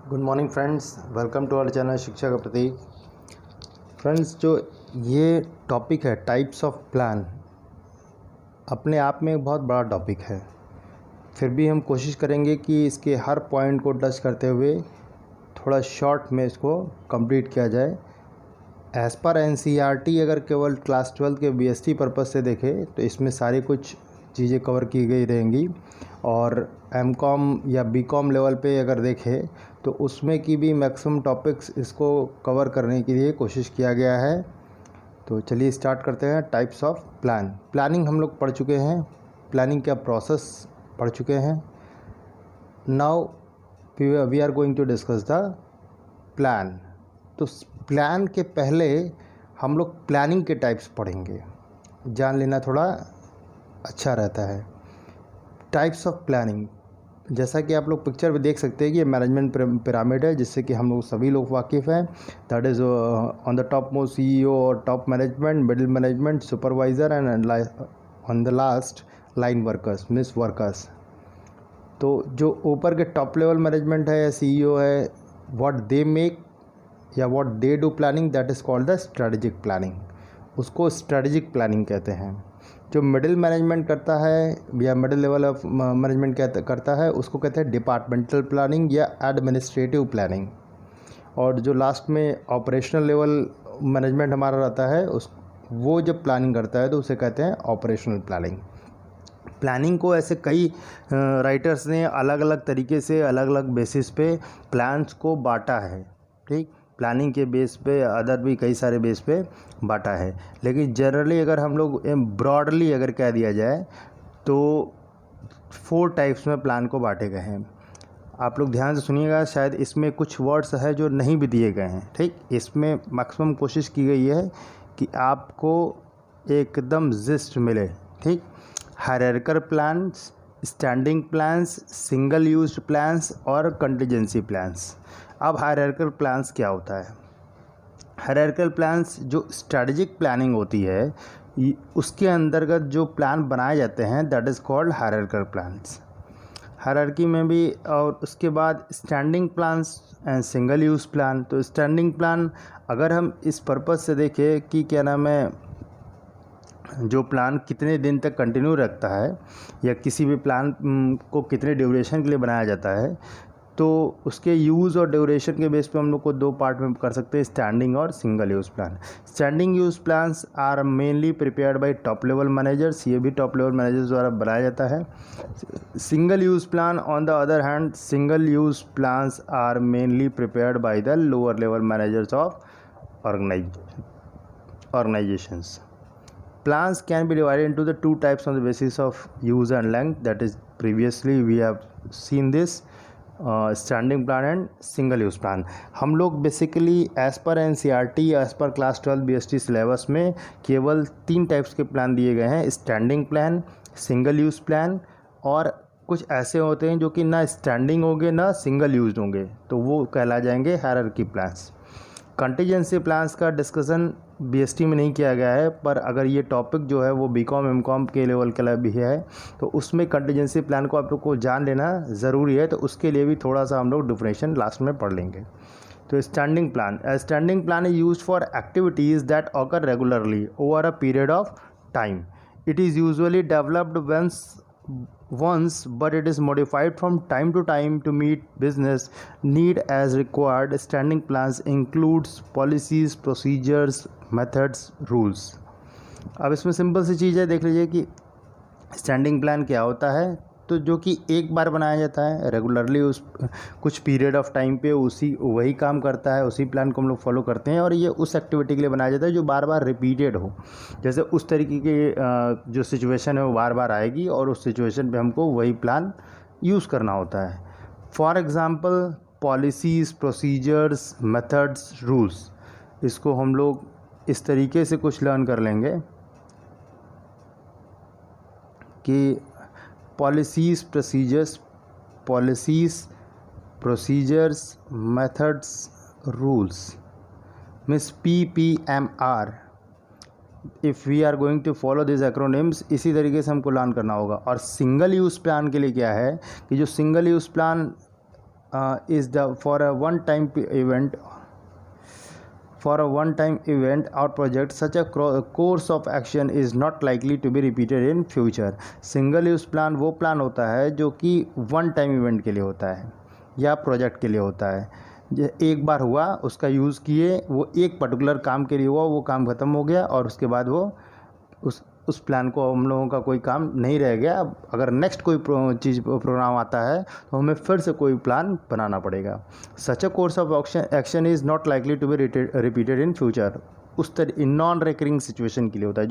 Good morning friends, welcome to our channel शिक्षा का प्रतीक। Friends, जो ये टॉपिक है टाइप्स ऑफ प्लान, अपने आप में एक बहुत बड़ा टॉपिक है। फिर भी हम कोशिश करेंगे कि इसके हर पॉइंट को टच करते हुए थोड़ा शॉर्ट में इसको कंप्लीट किया जाए। एज़ पर एनसीईआरटी अगर केवल क्लास 12 के बीएसटी पर्पज़ से देखें तो इसमें सारी कुछ चीज़ें कवर की गई रहेंगी, और एमकॉम या बीकॉम लेवल पे अगर देखें तो उसमें की भी मैक्सिमम टॉपिक्स इसको कवर करने के लिए कोशिश किया गया है। तो चलिए स्टार्ट करते हैं। टाइप्स ऑफ प्लानिंग हम लोग पढ़ चुके हैं, प्लानिंग का प्रोसेस पढ़ चुके हैं। Now we are going to discuss the plan. तो प्लान के पहले हम लोग प्लानिंग के टाइप्स पढ़ेंगे, जान लेना थोड़ा अच्छा रहता है। टाइप्स ऑफ प्लानिंग, जैसा कि आप लोग पिक्चर में देख सकते हैं कि ये मैनेजमेंट पिरामिड है, जिससे कि हम लोग सभी लोग वाकिफ़ हैं। That is on the top most CEO और top management, middle management, supervisor and on the last line workers means workers. तो जो ऊपर के टॉप लेवल मैनेजमेंट है या सीईओ है, व्हाट दे मेक या what they do planning, that is called the strategic planning. उसको स्ट्रेटेजिक प्लानिंग कहते हैं। जो मिडिल मैनेजमेंट करता है या मिडिल लेवल ऑफ मैनेजमेंट करता है, उसको कहते हैं डिपार्टमेंटल प्लानिंग या एडमिनिस्ट्रेटिव प्लानिंग। और जो लास्ट में ऑपरेशनल लेवल मैनेजमेंट हमारा रहता है, वो जब प्लानिंग करता है तो उसे कहते हैं ऑपरेशनल प्लानिंग। प्लानिंग को ऐसे कई राइटर्स ने अलग अलग तरीके से अलग अलग बेसिस पे प्लान्स को बांटा है। ठीक, प्लानिंग के बेस पे अदर भी कई सारे बेस पे बांटा है, लेकिन जनरली अगर हम लोग ब्रॉडली अगर कह दिया जाए तो 4 टाइप्स में प्लान को बांटे गए हैं। आप लोग ध्यान से सुनिएगा, शायद इसमें कुछ वर्ड्स है जो नहीं भी दिए गए हैं। ठीक, इसमें मैक्सिमम कोशिश की गई है कि आपको एकदम जिस्ट मिले। ठीक, hierarchical plans, standing plans, single used plans और कंटीजेंसी प्लान्स। अब हायरार्किकल प्लान्स क्या होता है? हायरार्किकल प्लान्स जो स्ट्रेटेजिक प्लानिंग होती है, उसके अंतर्गत जो प्लान बनाए जाते हैं, that is called hierarchical plans. Hierarchy में भी, और उसके बाद standing plans and single use plan. तो स्टैंडिंग प्लान अगर हम इस पर्पज़ से देखें कि क्या नाम है, जो प्लान कितने दिन तक कंटिन्यू रखता है या किसी भी प्लान को कितने ड्यूरेशन के लिए बनाया जाता है, तो उसके यूज़ और ड्यूरेशन के बेस पे हम लोग को 2 पार्ट में कर सकते हैं, स्टैंडिंग और single use plan. Standing use plans are mainly prepared by top level managers, ये भी टॉप लेवल मैनेजर्स द्वारा बनाया जाता है। Single use plan on the other hand, single use plans are mainly prepared by the lower level managers of organizations. Plans can be divided into the 2 types on the basis of use and length, that is previously we have seen this, standing plan and single use plan. हम लोग basically as per NCERT, as per class 12 BST syllabus में केवल 3 types के plan दिए गए हैं, standing plan, single use plan, और कुछ ऐसे होते हैं जो कि ना स्टैंडिंग होंगे ना सिंगल यूज होंगे, तो वो कहला जाएंगे हायरार्की प्लान्स। कंटीजेंसी प्लान्स का डिस्कशन बीएसटी में नहीं किया गया है, पर अगर ये टॉपिक जो है वो बीकॉम एमकॉम के लेवल का भी है, तो उसमें कंटीजेंसी प्लान को आप लोग को जान लेना ज़रूरी है। तो उसके लिए भी थोड़ा सा हम लोग डिफरेंशिएशन लास्ट में पढ़ लेंगे। तो standing plan is used for activities that occur regularly over a period of time. It is usually developed once, but it is modified from time to time to meet business need as required. Standing plans includes policies, procedures, methods, rules. अब इसमें simple सी चीज़ है, देख लीजिए कि standing plan क्या होता है। तो जो कि एक बार बनाया जाता है रेगुलरली, उस कुछ पीरियड ऑफ टाइम पे वही काम करता है, उसी प्लान को हम लोग फॉलो करते हैं, और ये उस एक्टिविटी के लिए बनाया जाता है जो बार बार रिपीटेड हो। जैसे उस तरीके की जो सिचुएशन है वो बार बार आएगी, और उस सिचुएशन पे हमको वही प्लान यूज़ करना होता है। For example, policies, procedures, methods, rules. इसको हम लोग इस तरीके से कुछ लर्न कर लेंगे कि policies, procedures, methods, rules means PPMR। If we are going to follow this acronyms, इसी तरीके से हमको लर्न करना होगा। और सिंगल यूज़ प्लान के लिए क्या है कि जो single use plan is the for a one time event or project, such a course of action is not likely to be repeated in future. Single use plan वो plan होता है जो कि वन टाइम इवेंट के लिए होता है या प्रोजेक्ट के लिए होता है। एक बार हुआ, उसका यूज़ किए, वो एक पर्टिकुलर काम के लिए हुआ, वो काम ख़त्म हो गया और उसके बाद वो उस प्लान को हम लोगों का कोई काम नहीं रह गया। अगर नेक्स्ट कोई प्रोग्राम आता है तो हमें फिर से कोई प्लान बनाना पड़ेगा। Such a course of action is not likely to be repeated in future. उस तरह नॉन रिकरिंग सिचुएशन के लिए होता है,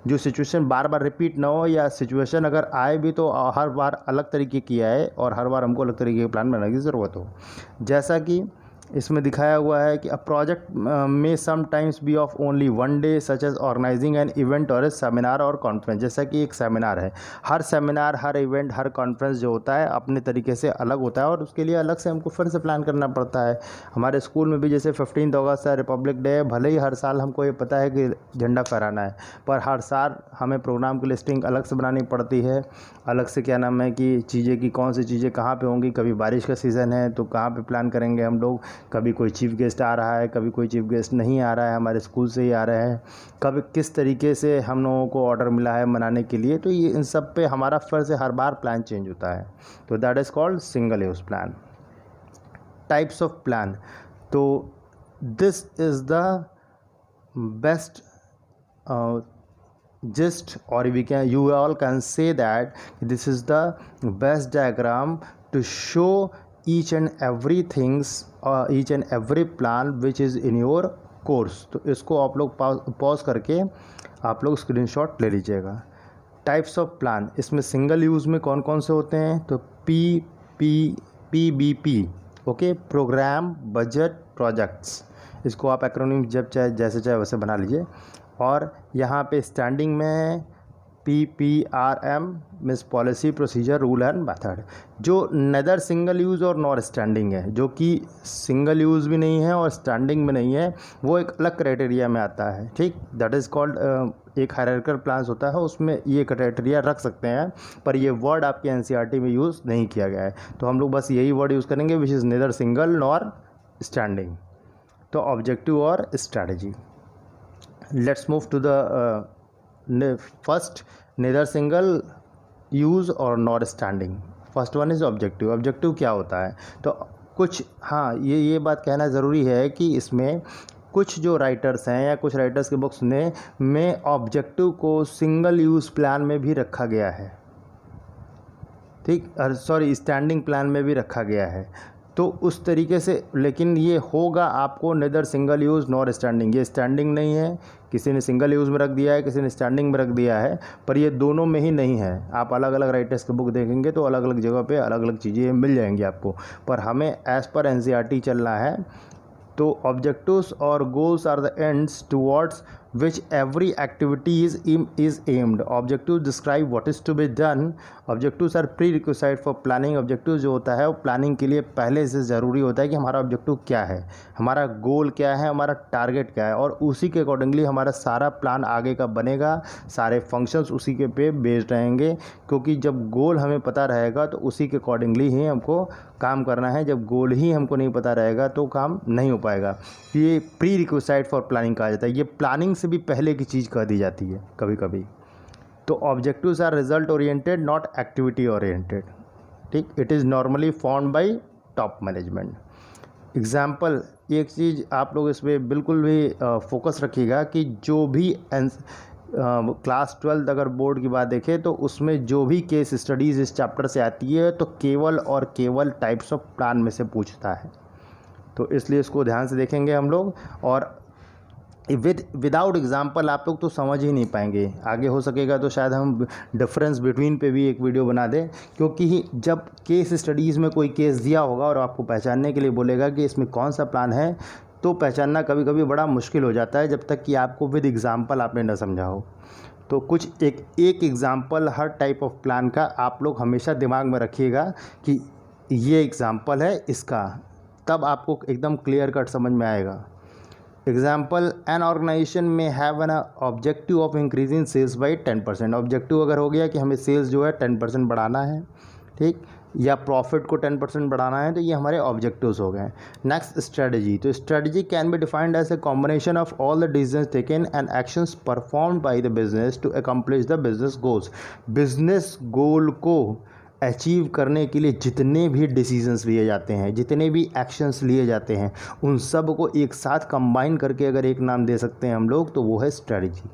जो सिचुएशन बार बार रिपीट ना हो, या सिचुएशन अगर आए भी तो हर बार अलग तरीके की आए और हर बार हमको अलग तरीके के प्लान बनाने की ज़रूरत हो। जैसा कि इसमें दिखाया हुआ है कि अ प्रोजेक्ट में sometimes be of only one day, such as organizing an event और ए सेमिनार और कॉन्फ्रेंस। जैसा कि एक सेमिनार है, हर सेमिनार, हर इवेंट, हर कॉन्फ्रेंस जो होता है अपने तरीके से अलग होता है और उसके लिए अलग से हमको फिर से प्लान करना पड़ता है। हमारे स्कूल में भी जैसे 15 अगस्त है, रिपब्लिक डे है, भले ही हर साल हमको ये पता है कि झंडा फहराना है, पर हर साल हमें प्रोग्राम की लिस्टिंग अलग से बनानी पड़ती है, अलग से क्या नाम है कि चीज़ें की कौन सी चीज़ें कहाँ पे होंगी। कभी बारिश का सीज़न है तो कहाँ पे प्लान करेंगे हम लोग, कभी कोई चीफ गेस्ट आ रहा है, कभी कोई चीफ गेस्ट नहीं आ रहा है, हमारे स्कूल से ही आ रहे हैं, कभी किस तरीके से हम लोगों को ऑर्डर मिला है मनाने के लिए। तो ये इन सब पे हमारा फिर से हर बार प्लान चेंज होता है। तो that is called single use plan. Types of plan, तो this is the best gist, or you all can say that this is the best diagram to show each and every plan which is in your course। तो इसको आप लोग pause करके आप लोग screenshot ले लीजिएगा। टाइप्स ऑफ प्लान, इसमें सिंगल यूज़ में कौन कौन से होते हैं, तो PBP, okay, program, budget, projects. इसको आप एक्रोनिम जब चाहे जैसे चाहे वैसे बना लीजिए। और यहाँ पे स्टैंडिंग में PPRM means policy, procedure, rule and method. जो नेदर सिंगल यूज़ और नॉर स्टैंडिंग है, जो कि सिंगल यूज़ भी नहीं है और स्टैंडिंग में नहीं है, वो एक अलग क्राइटेरिया में आता है। ठीक, दैट इज़ कॉल्ड एक हायरार्किकल प्लान्स होता है, उसमें ये क्राइटेरिया रख सकते हैं, पर ये वर्ड आपके NCERT में यूज़ नहीं किया गया है। तो हम लोग बस यही वर्ड यूज़ करेंगे, which is neither single nor standing. तो ऑब्जेक्टिव और strategy. Let's move to the first, neither single use or nor standing। First one is objective. Objective क्या होता है, तो कुछ, हाँ, ये बात कहना ज़रूरी है कि इसमें कुछ जो राइटर्स हैं या कुछ राइटर्स के बुक्स में ऑब्जेक्टिव को सिंगल यूज़ प्लान में भी रखा गया है। ठीक, सॉरी, स्टैंडिंग प्लान में भी रखा गया है। तो उस तरीके से, लेकिन ये होगा आपको neither single use nor standing. ये स्टैंडिंग नहीं है, किसी ने सिंगल यूज़ में रख दिया है, किसी ने स्टैंडिंग में रख दिया है, पर ये दोनों में ही नहीं है। आप अलग अलग राइटर्स के बुक देखेंगे तो अलग अलग जगह पे अलग अलग चीज़ें मिल जाएंगी आपको, पर हमें एज़ पर NCERT चलना है। तो ऑब्जेक्टिव्स और goals are the ends towards which every activity is aimed। Objectives describe what is to be done। Objectives are prerequisite for planning। Objectives जो होता है वो प्लानिंग के लिए पहले से ज़रूरी होता है कि हमारा ऑब्जेक्टिव क्या है, हमारा गोल क्या है, हमारा टारगेट क्या है, और उसी के अकॉर्डिंगली हमारा सारा प्लान आगे का बनेगा, सारे फंक्शंस उसी के पे बेस्ड रहेंगे। क्योंकि जब गोल हमें पता रहेगा तो उसी के अकॉर्डिंगली ही हमको काम करना है। जब गोल ही हमको नहीं पता रहेगा तो काम नहीं हो पाएगा। ये प्री रिक्विसाइट फॉर प्लानिंग कहा जाता है। ये प्लानिंग से भी पहले की चीज़ कह दी जाती है कभी कभी। तो objectives are result oriented not activity oriented. ठीक, it is normally found by top management. Example, एक चीज़ आप लोग इसमें बिल्कुल भी फोकस रखिएगा कि जो भी क्लास 12 अगर बोर्ड की बात देखें तो उसमें जो भी केस स्टडीज़ इस चैप्टर से आती है तो केवल और केवल टाइप्स ऑफ प्लान में से पूछता है। तो इसलिए इसको ध्यान से देखेंगे हम लोग, और विदाउट एग्जाम्पल आप लोग तो समझ ही नहीं पाएंगे। आगे हो सकेगा तो शायद हम डिफरेंस बिटवीन पे भी एक वीडियो बना दें, क्योंकि जब केस स्टडीज़ में कोई केस दिया होगा और आपको पहचानने के लिए बोलेगा कि इसमें कौन सा प्लान है, तो पहचानना कभी कभी बड़ा मुश्किल हो जाता है जब तक कि आपको विद एग्जाम्पल आपने न समझा हो। तो कुछ एक example her type of plan का आप लोग हमेशा दिमाग में रखिएगा कि ये एग्ज़ाम्पल है इसका, तब आपको एकदम क्लियर कट समझ में आएगा। Example, an organization may have an objective of increasing sales by 10%। Objective अगर हो गया कि हमें सेल्स जो है 10% बढ़ाना है, ठीक, या प्रॉफिट को 10% बढ़ाना है, तो ये हमारे ऑब्जेक्टिव्स हो गए। नेक्स्ट स्ट्रेटजी, तो strategy can be defined as a combination of all the decisions taken and actions performed by the business to accomplish the business goals. Business goal को अचीव करने के लिए जितने भी डिसीजंस लिए जाते हैं, जितने भी एक्शंस लिए जाते हैं, उन सब को एक साथ कंबाइन करके अगर एक नाम दे सकते हैं हम लोग, तो वो है strategy.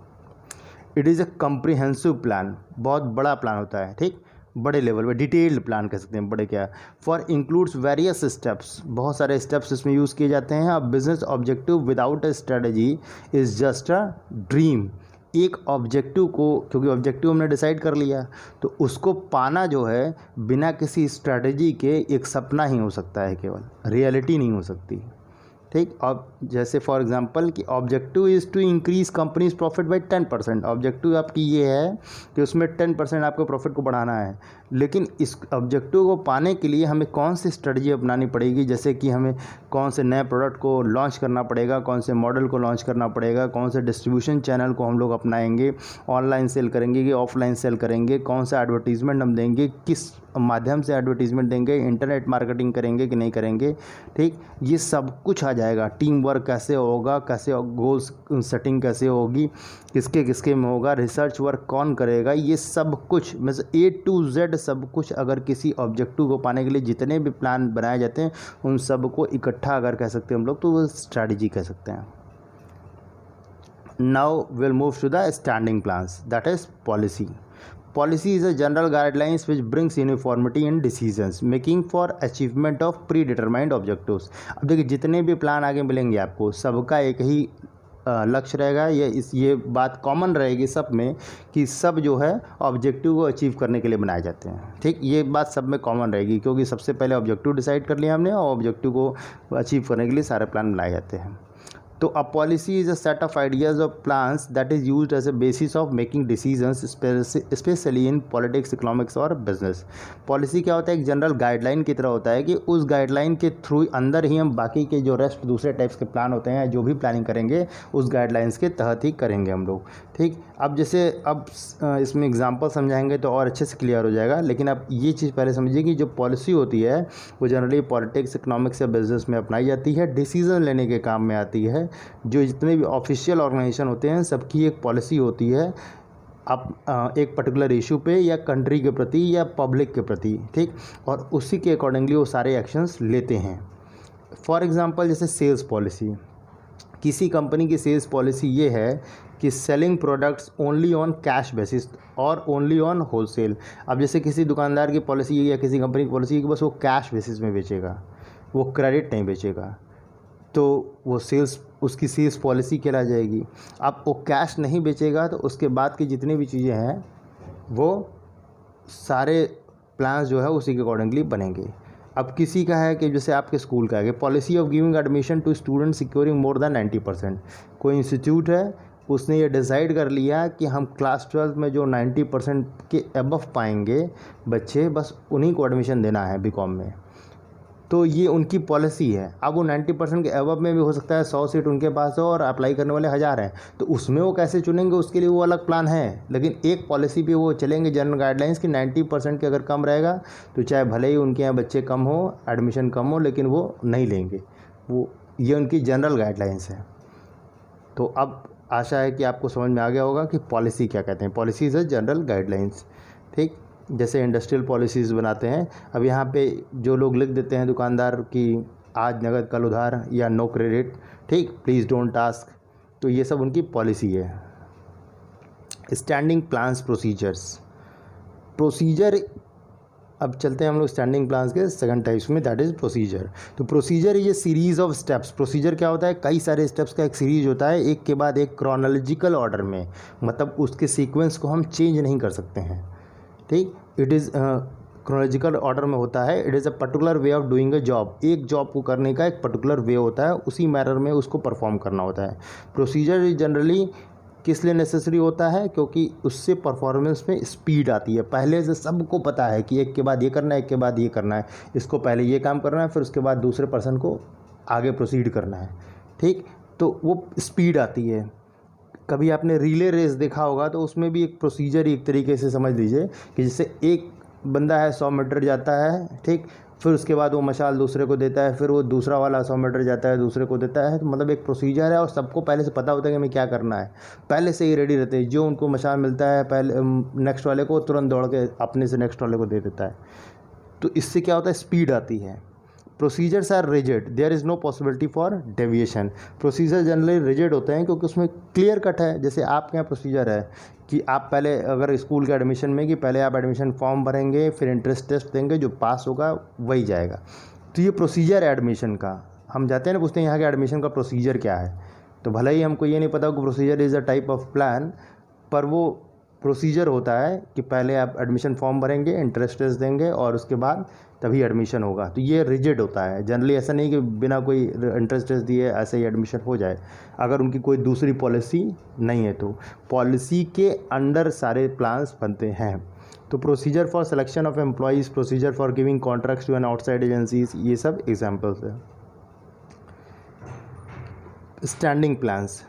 It is a comprehensive plan, बहुत बड़ा प्लान होता है, ठीक, बड़े लेवल पे डिटेल्ड प्लान कह सकते हैं, बड़े क्या, फॉर इंक्लूड्स वेरियस स्टेप्स, बहुत सारे स्टेप्स इसमें यूज़ किए जाते हैं। अब business objective without A strategy is just a dream. एक ऑब्जेक्टिव को, क्योंकि ऑब्जेक्टिव हमने डिसाइड कर लिया, तो उसको पाना जो है बिना किसी स्ट्रेटजी के एक सपना ही हो सकता है, केवल रियलिटी नहीं हो सकती, ठीक। अब जैसे फॉर एग्जांपल कि objective is to increase company's profit by 10%, objective आपकी ये है कि उसमें 10% आपको प्रॉफिट को बढ़ाना है, लेकिन इस ऑब्जेक्टिव को पाने के लिए हमें कौन सी स्ट्रेटजी अपनानी पड़ेगी, जैसे कि हमें कौन से नए प्रोडक्ट को लॉन्च करना पड़ेगा, कौन से मॉडल को लॉन्च करना पड़ेगा, कौन से डिस्ट्रीब्यूशन चैनल को हम लोग अपनाएंगे, ऑनलाइन सेल करेंगे कि ऑफलाइन सेल करेंगे, कौन सा एडवर्टीजमेंट हम देंगे, किस माध्यम से एडवर्टीजमेंट देंगे, इंटरनेट मार्केटिंग करेंगे कि नहीं करेंगे, ठीक, ये सब कुछ आ जाएगा। टीम वर्क कैसे होगा, कैसे गोल्स सेटिंग कैसे होगी, किसके किसके में होगा, रिसर्च वर्क कौन करेगा, ये सब कुछ मतलब A to Z सब कुछ, अगर किसी ऑब्जेक्टिव को पाने के लिए जितने भी प्लान बनाए जाते हैं उन सब को इकट्ठा अगर कह सकते हैं हम लोग, तो वो स्ट्रैटेजी कह सकते हैं। Now will move to the standing plans, that is policy. Policy is a general guidelines which brings uniformity in decisions making for achievement of predetermined objectives। अब देखिए जितने भी प्लान आगे मिलेंगे आपको, सबका एक ही लक्ष्य रहेगा, ये बात कॉमन रहेगी सब में कि सब जो है ऑब्जेक्टिव को अचीव करने के लिए बनाए जाते हैं, ठीक, ये बात सब में कॉमन रहेगी, क्योंकि सबसे पहले ऑब्जेक्टिव डिसाइड कर लिया हमने और ऑब्जेक्टिव को अचीव करने के लिए सारे प्लान बनाए जाते हैं। तो a policy is a set of ideas of plans that is used as a basis of making decisions especially in politics, economics और बिजनेस। पॉलिसी क्या होता है, एक जनरल गाइडलाइन की तरह होता है कि उस गाइडलाइन के थ्रू अंदर ही हम बाकी के जो रेस्ट दूसरे टाइप्स के प्लान होते हैं, जो भी प्लानिंग करेंगे उस गाइडलाइंस के तहत ही करेंगे हम लोग, ठीक। अब जैसे अब इसमें एग्जांपल समझाएंगे तो और अच्छे से क्लियर हो जाएगा, लेकिन अब ये चीज़ पहले समझिए कि जो पॉलिसी होती है वो जनरली पॉलिटिक्स, इकोनॉमिक्स या बिजनेस में अपनाई जाती है, डिसीज़न लेने के काम में आती है। जो जितने भी ऑफिशियल ऑर्गेनाइजेशन होते हैं सबकी एक पॉलिसी होती है, अब एक पर्टिकुलर इशू पे या कंट्री के प्रति या पब्लिक के प्रति, ठीक, और उसी के अकॉर्डिंगली वो सारे एक्शंस लेते हैं। फॉर एग्जांपल जैसे सेल्स पॉलिसी, किसी कंपनी की सेल्स पॉलिसी ये है कि selling products only on cash basis और ओनली ऑन होलसेल। अब जैसे किसी दुकानदार की पॉलिसी है या किसी कंपनी की पॉलिसी है कि बस वो कैश बेसिस में बेचेगा, वो क्रेडिट नहीं बेचेगा, तो वो सेल्स, उसकी सेल्स पॉलिसी कहला जाएगी। अब वो कैश नहीं बेचेगा तो उसके बाद की जितनी भी चीज़ें हैं वो सारे प्लान्स जो है उसी के अकॉर्डिंगली बनेंगे। अब किसी का है कि जैसे आपके स्कूल का है कि policy of giving admission to student securing more than 90%। कोई इंस्टीट्यूट है, उसने ये डिसाइड कर लिया कि हम क्लास 12 में जो 90% के अबव पाएंगे बच्चे, बस उन्हीं को एडमिशन देना है बीकॉम में, तो ये उनकी पॉलिसी है। अब वो 90% के अबव में भी हो सकता है 100 सीट उनके पास हो और अप्लाई करने वाले 1000 हैं, तो उसमें वो कैसे चुनेंगे, उसके लिए वो अलग प्लान है, लेकिन एक पॉलिसी पे वो चलेंगे जनरल गाइडलाइंस कि 90% के अगर कम रहेगा तो चाहे भले ही उनके यहाँ बच्चे कम हो, एडमिशन कम हो, लेकिन वो नहीं लेंगे, वो ये उनकी जनरल गाइडलाइंस है। तो अब आशा है कि आपको समझ में आ गया होगा कि पॉलिसी क्या कहते हैं। Policy is a general guidelines, ठीक। जैसे इंडस्ट्रियल पॉलिसीज़ बनाते हैं, अब यहाँ पे जो लोग लिख देते हैं दुकानदार कि आज नगद कल उधार या नो क्रेडिट, ठीक, प्लीज़ डोंट आस्क, तो ये सब उनकी पॉलिसी है। स्टैंडिंग प्लान्स प्रोसीजर्स, प्रोसीजर, अब चलते हैं हम लोग स्टैंडिंग प्लान्स के सेकंड टाइप्स में, दैट इज़ प्रोसीजर। तो प्रोसीजर ये सीरीज़ ऑफ स्टेप्स, प्रोसीजर क्या होता है, कई सारे स्टेप्स का एक सीरीज होता है, एक के बाद एक क्रोनोलॉजिकल ऑर्डर में, मतलब उसके सीक्वेंस को हम चेंज नहीं कर सकते हैं, ठीक। इट इज़ क्रोनोलॉजिकल ऑर्डर में होता है। It is a particular way of doing a job, एक जॉब को करने का एक पर्टिकुलर वे होता है, उसी मैनर में उसको परफॉर्म करना होता है। प्रोसीजर जनरली किस लिए नेसेसरी होता है, क्योंकि उससे परफॉर्मेंस में स्पीड आती है। पहले से सबको पता है कि एक के बाद ये करना है, एक के बाद ये करना है, इसको पहले ये काम करना है, फिर उसके बाद दूसरे पर्सन को आगे प्रोसीड करना है, ठीक, तो वो स्पीड आती है। कभी आपने रिले रेस देखा होगा तो उसमें भी एक प्रोसीजर एक तरीके से समझ लीजिए कि जैसे एक बंदा है 100 मीटर जाता है, ठीक, फिर उसके बाद वो मशाल दूसरे को देता है, फिर वो दूसरा वाला 100 मीटर जाता है दूसरे को देता है। तो मतलब एक प्रोसीजर है और सबको पहले से पता होता है कि हमें क्या करना है, पहले से ही रेडी रहते हैं। जो उनको मशाल मिलता है पहले नेक्स्ट वाले को तुरंत दौड़ के अपने से नेक्स्ट वाले को दे देता है। तो इससे क्या होता है, स्पीड आती है। Procedures are rigid, there is no possibility for deviation. Procedure generally rigid होते हैं क्योंकि उसमें क्लियर कट है। जैसे आपके यहाँ प्रोसीजर है कि आप पहले अगर स्कूल के एडमिशन में कि पहले आप एडमिशन फॉर्म भरेंगे, फिर इंट्रेंस टेस्ट देंगे, जो पास होगा वही जाएगा। तो ये प्रोसीजर है एडमिशन का। हम जाते हैं ना, पूछते हैं यहाँ के एडमिशन का प्रोसीजर क्या है, तो भले ही हमको ये नहीं पता कि procedure is a type of plan, पर वो प्रोसीजर होता है कि पहले आप एडमिशन फॉर्म भरेंगे, इंट्रेंस टेस्ट देंगे और उसके बाद तभी एडमिशन होगा। तो ये रिजिड होता है जनरली, ऐसा नहीं कि बिना कोई इंट्रेंस टेस्ट दिए ऐसे ही एडमिशन हो जाए, अगर उनकी कोई दूसरी पॉलिसी नहीं है। तो पॉलिसी के अंडर सारे प्लान्स बनते हैं। तो procedure for selection of employees, procedure for giving contracts to an outside agencies, ये सब एग्जाम्पल्स हैं। Standing plans.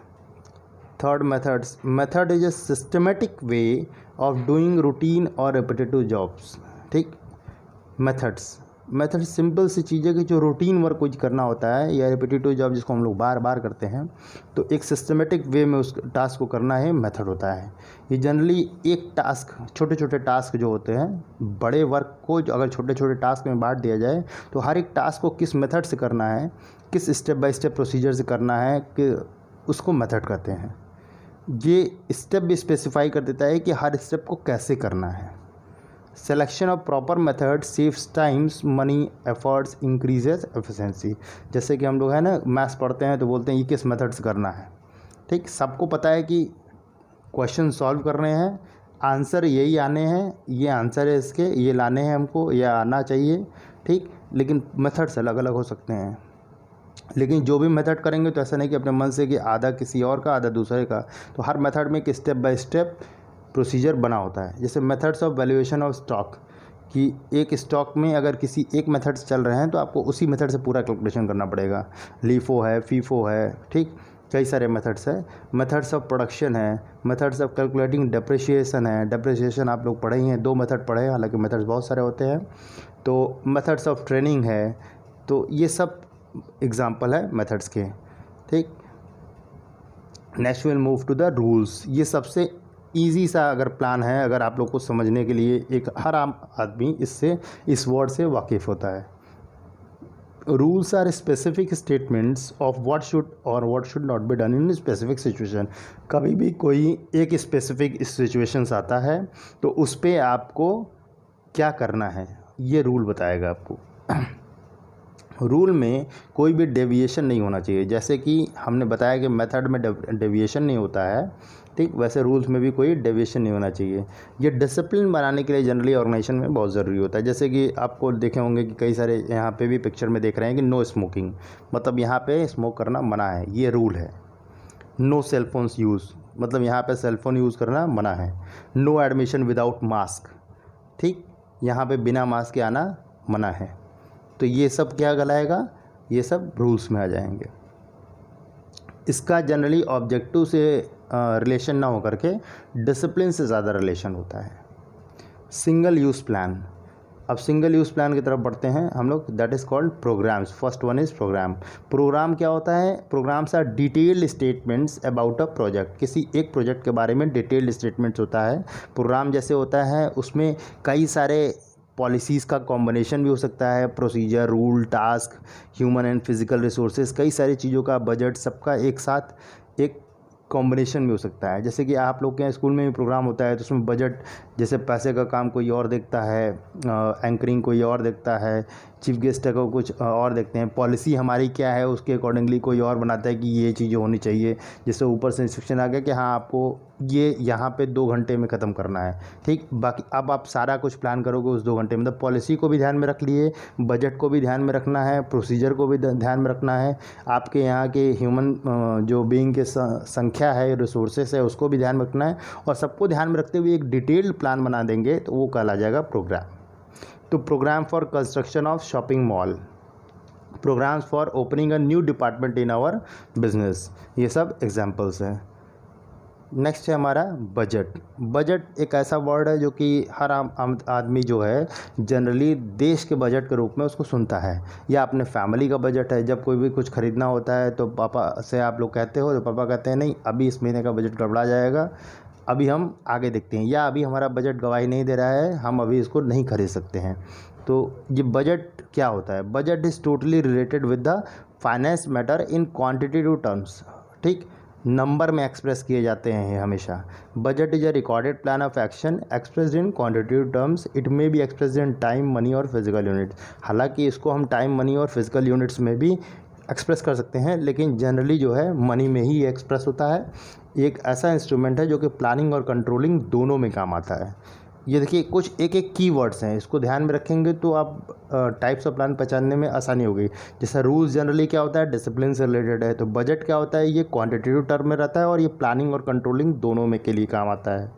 Third method is a systematic way of doing routine और रिपीटेटिव जॉब्स, ठीक। मेथड सिंपल सी चीज़ें कि जो रूटीन वर्क कुछ करना होता है या रिपीटेटिव जॉब जिसको हम लोग बार बार करते हैं, तो एक सिस्टमेटिक वे में उस टास्क को करना है, मेथड होता है। ये जनरली एक टास्क, छोटे छोटे टास्क जो होते हैं, बड़े वर्क को अगर छोटे छोटे टास्क में बांट दिया जाए तो हर एक टास्क को किस मेथड से करना है, किस स्टेप बाय स्टेप प्रोसीजर से करना है, कि उसको मेथड कहते हैं। ये स्टेप भी स्पेसिफाई कर देता है कि हर स्टेप को कैसे करना है। Selection of proper method saves times, money, efforts, increases efficiency. जैसे कि हम लोग है ना मैथ्स पढ़ते हैं तो बोलते हैं ये किस मेथड से करना है, ठीक। सबको पता है कि क्वेश्चन सॉल्व करने हैं, आंसर यही आने हैं, ये आंसर है इसके, ये लाने हैं हमको, ये आना चाहिए, ठीक। लेकिन मेथड्स अलग अलग हो सकते हैं। लेकिन जो भी मेथड करेंगे तो ऐसा नहीं कि अपने मन से कि आधा किसी और का आधा दूसरे का, तो हर मेथड में एक स्टेप बाय स्टेप प्रोसीजर बना होता है। जैसे methods of valuation of stock, कि एक स्टॉक में अगर किसी एक मेथड से चल रहे हैं तो आपको उसी मेथड से पूरा कैलकुलेशन करना पड़ेगा। लीफो है, फीफो है, ठीक, कई सारे मेथड्स है। मेथड्स ऑफ प्रोडक्शन है, मेथड्स ऑफ कैलकुलेटिंग डेप्रिसिएशन है। डेप्रिसिएशन आप लोग पढ़े ही हैं, 2 मेथड पढ़े हैं, हालांकि मेथड्स बहुत सारे होते हैं। तो मेथड्स ऑफ ट्रेनिंग है, तो ये सब एग्जाम्पल है मेथड्स के, ठीक। Next will move to the rules. ये सबसे ईजी सा अगर प्लान है, अगर आप लोग को समझने के लिए, एक हर आम आदमी इससे, इस वर्ड से वाकिफ़ होता है। Rules are specific statements of what should or what should not be done in specific situation. कभी भी कोई एक स्पेसिफिक सिचुएशंस आता है तो उस पर आपको क्या करना है, ये रूल बताएगा आपको। रूल में कोई भी डेविएशन नहीं होना चाहिए। जैसे कि हमने बताया कि मेथड में डेविएशन नहीं होता है, ठीक, वैसे रूल्स में भी कोई डेविएशन नहीं होना चाहिए। ये डिसिप्लिन बनाने के लिए जनरली ऑर्गेनाइजेशन में बहुत ज़रूरी होता है। जैसे कि आपको देखे होंगे कि कई सारे यहाँ पे भी पिक्चर में देख रहे हैं कि नो स्मोकिंग, मतलब यहाँ पे स्मोक करना मना है, ये रूल है। नो सेलफोन्स यूज़, मतलब यहाँ पे सेलफोन यूज़ करना मना है। नो एडमिशन विदाउट मास्क, ठीक, यहाँ पे बिना मास्क के आना मना है। तो ये सब क्या कहलाएगा, ये सब रूल्स में आ जाएंगे। इसका जनरली ऑब्जेक्टिव से रिलेशन ना हो करके डिसिप्लिन से ज़्यादा रिलेशन होता है। Single use plan. अब सिंगल यूज़ प्लान की तरफ बढ़ते हैं हम लोग, that is called programs. First one is program. Program क्या होता है, programs are detailed statements about a project. किसी एक प्रोजेक्ट के बारे में डिटेल्ड स्टेटमेंट्स होता है। प्रोग्राम जैसे होता है उसमें कई सारे पॉलिसीज़ का कॉम्बिनेशन भी हो सकता है, procedure, rule, task, human and physical resources, कई सारी चीज़ों का बजट, सबका एक साथ एक कॉम्बिनेशन भी हो सकता है। जैसे कि आप लोग के यहाँ स्कूल में भी प्रोग्राम होता है तो उसमें बजट, जैसे पैसे का काम कोई और देखता है, एंकरिंग कोई और देखता है, चीफ गेस्ट को कुछ और देखते हैं, पॉलिसी हमारी क्या है उसके अकॉर्डिंगली कोई और बनाता है कि ये चीज़ें होनी चाहिए। जैसे ऊपर से इंस्ट्रक्शन आ गया कि हाँ आपको ये यहाँ पे 2 घंटे में ख़त्म करना है, ठीक। बाकी अब आप सारा कुछ प्लान करोगे उस 2 घंटे में, मतलब पॉलिसी को भी ध्यान में रख लिए, बजट को भी ध्यान में रखना है, प्रोसीजर को भी ध्यान में रखना है, आपके यहाँ के ह्यूमन जो बीइंग के संख्या है, रिसोर्सेस है, उसको भी ध्यान में रखना है, और सबको ध्यान में रखते हुए एक डिटेल्ड प्लान बना देंगे तो वो कहला जाएगा प्रोग्राम। तो program for construction of shopping mall, programs for opening a new department in our business, ये सब एग्जांपल्स हैं। नेक्स्ट है हमारा बजट। बजट एक ऐसा वर्ड है जो कि हर आम आदमी जो है जनरली देश के बजट के रूप में उसको सुनता है, या अपने फैमिली का बजट है। जब कोई भी कुछ ख़रीदना होता है तो पापा से आप लोग कहते हो, तो पापा कहते हैं नहीं अभी इस महीने का बजट गड़बड़ा जाएगा, अभी हम आगे देखते हैं, या अभी हमारा बजट गवाही नहीं दे रहा है, हम अभी इसको नहीं खरीद सकते हैं। तो ये बजट क्या होता है? Budget is totally related with the finance matter in quantitative terms. ठीक, नंबर में एक्सप्रेस किए जाते हैं हमेशा। Budget is a recorded plan of action expressed in quantitative terms. It may be expressed in time, money और physical units. हालांकि इसको हम टाइम, मनी और फिजिकल यूनिट्स में भी एक्सप्रेस कर सकते हैं, लेकिन जनरली जो है मनी में ही एक्सप्रेस होता है। एक ऐसा इंस्ट्रूमेंट है जो कि प्लानिंग और कंट्रोलिंग दोनों में काम आता है। ये देखिए कुछ एक एक कीवर्ड्स हैं, इसको ध्यान में रखेंगे तो आप टाइप्स ऑफ प्लान पहचानने में आसानी होगी। जैसे रूल्स जनरली क्या होता है, डिसिप्लिन से रिलेटेड है। तो बजट क्या होता है, ये क्वांटिटेटिव टर्म में रहता है और ये प्लानिंग और कंट्रोलिंग दोनों में के लिए काम आता है।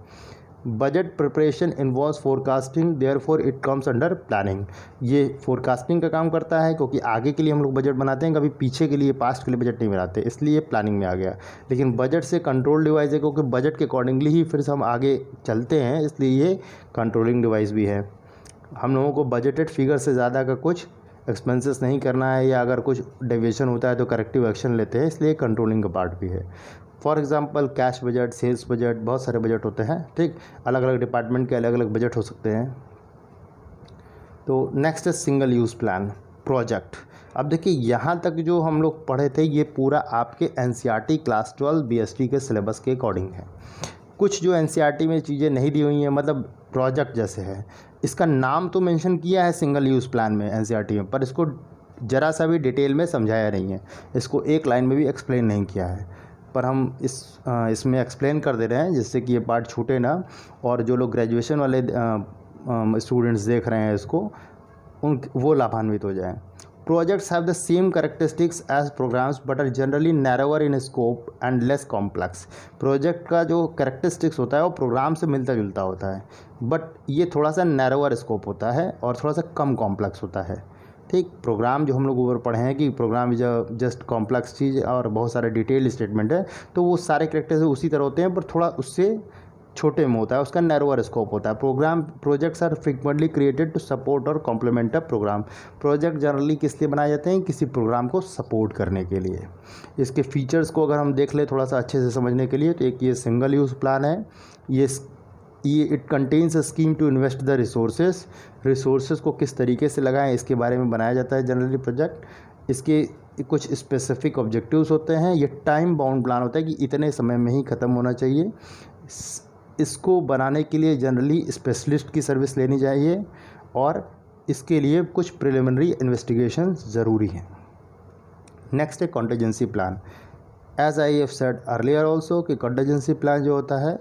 Budget preparation involves forecasting, therefore it comes under planning. ये फोरकास्टिंग का काम करता है क्योंकि आगे के लिए हम लोग बजट बनाते हैं, कभी पीछे के लिए, पास्ट के लिए बजट नहीं बनाते, इसलिए प्लानिंग में आ गया। लेकिन बजट से कंट्रोल डिवाइस है क्योंकि बजट के अकॉर्डिंगली ही फिर से हम आगे चलते हैं, इसलिए ये कंट्रोलिंग डिवाइस भी है। हम लोगों को बजटेड फिगर से ज़्यादा का कुछ एक्सपेंसेस नहीं करना है, या अगर कुछ डेविएशन होता है तो करेक्टिव एक्शन लेते हैं, इसलिए कंट्रोलिंग का पार्ट भी है। For example cash budget, sales budget, बहुत सारे बजट होते हैं। ठीक, अलग अलग डिपार्टमेंट के अलग अलग बजट हो सकते हैं। तो नेक्स्ट है सिंगल यूज़ प्लान, प्रोजेक्ट। अब देखिए यहाँ तक जो हम लोग पढ़े थे ये पूरा आपके एनसीईआरटी क्लास 12 बीएसटी के सिलेबस के अकॉर्डिंग है। कुछ जो एनसीईआरटी में चीज़ें नहीं दी हुई हैं, मतलब प्रोजेक्ट जैसे है, इसका नाम तो मेंशन किया है सिंगल यूज़ प्लान में एनसीईआरटी में, पर इसको ज़रा सा भी डिटेल में समझाया नहीं है, इसको एक लाइन में भी एक्सप्लेन नहीं किया है। पर हम इसमें एक्सप्लेन कर दे रहे हैं जिससे कि ये पार्ट छूटे ना, और जो लोग ग्रेजुएशन वाले स्टूडेंट्स देख रहे हैं इसको, वो लाभान्वित हो जाएं। Projects have the same characteristics as programs but are generally narrower in scope and less complex. Project का जो कैरेक्टरिस्टिक्स होता है वो प्रोग्राम से मिलता जुलता होता है, बट ये थोड़ा सा नैरोअर स्कोप होता है और थोड़ा सा कम कॉम्प्लेक्स होता है। ठीक, प्रोग्राम जो हम लोग ऊपर पढ़े हैं कि प्रोग्राम इज जस्ट कॉम्प्लेक्स चीज़ और बहुत सारे डिटेल स्टेटमेंट है, तो वो सारे कैरेक्टर्स उसी तरह होते हैं, पर थोड़ा उससे छोटे में होता है, उसका नैरोअर स्कोप होता है। Projects are frequently created to support और complement a program. Project generally किस लिए बनाए जाते हैं, किसी प्रोग्राम को सपोर्ट करने के लिए। इसके फीचर्स को अगर हम देख ले थोड़ा सा अच्छे से समझने के लिए, तो एक ये सिंगल यूज़ प्लान है, ये it contains a scheme to invest the resources को किस तरीके से लगाएं इसके बारे में बनाया जाता है जनरली प्रोजेक्ट। इसके कुछ स्पेसिफिक ऑब्जेक्टिव्स होते हैं। ये टाइम बाउंड प्लान होता है कि इतने समय में ही ख़त्म होना चाहिए। इसको बनाने के लिए जनरली स्पेशलिस्ट की सर्विस लेनी चाहिए और इसके लिए कुछ प्रिलिमिनरी इन्वेस्टिगेशन ज़रूरी हैं। नेक्स्ट है contingency plan. As I have said earlier also कि कॉन्टीजेंसी प्लान जो होता है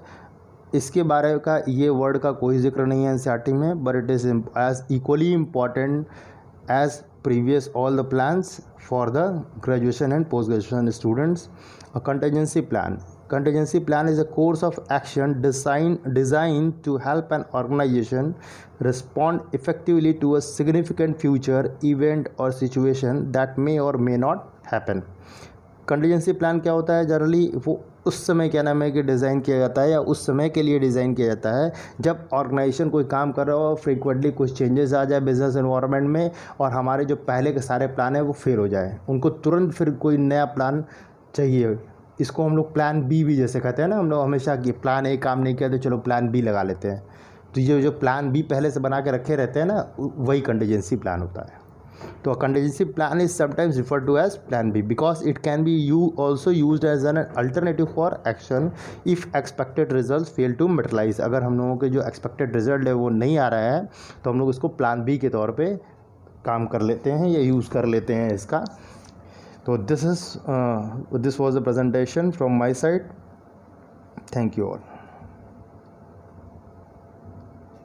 इसके बारे का ये वर्ड का कोई जिक्र नहीं है एनसीईआरटी में, but it is as equally important as previous all the plans for the graduation and post graduation students. A contingency plan is a course of action designed to help an organization respond effectively to a significant future event or situation that may or may not happen. Contingency plan क्या होता है, generally वो उस समय क्या नाम है कि डिज़ाइन किया जाता है या उस समय के लिए डिज़ाइन किया जाता है जब ऑर्गेनाइजेशन कोई काम कर रहा हो, फ्रीक्वेंटली कुछ चेंजेस आ जाए बिजनेस एनवायरनमेंट में और हमारे जो पहले के सारे प्लान है वो फेल हो जाए, उनको तुरंत फिर कोई नया प्लान चाहिए। इसको हम लोग प्लान बी जैसे कहते हैं ना, हम लोग हमेशा कि प्लान ए काम नहीं किया तो चलो प्लान बी लगा लेते हैं। तो ये जो प्लान बी पहले से बना के रखे रहते हैं ना, वही कंटीजेंसी प्लान होता है। तो contingency plan is sometimes referred to as plan B because it can be also used as an alternative for action if expected result fail to materialise. अगर हम लोगों के जो एक्सपेक्टेड रिजल्ट है वो नहीं आ रहा है तो हम लोग इसको प्लान बी के तौर पे काम कर लेते हैं या यूज़ कर लेते हैं इसका। तो this was the presentation from my side. Thank you all.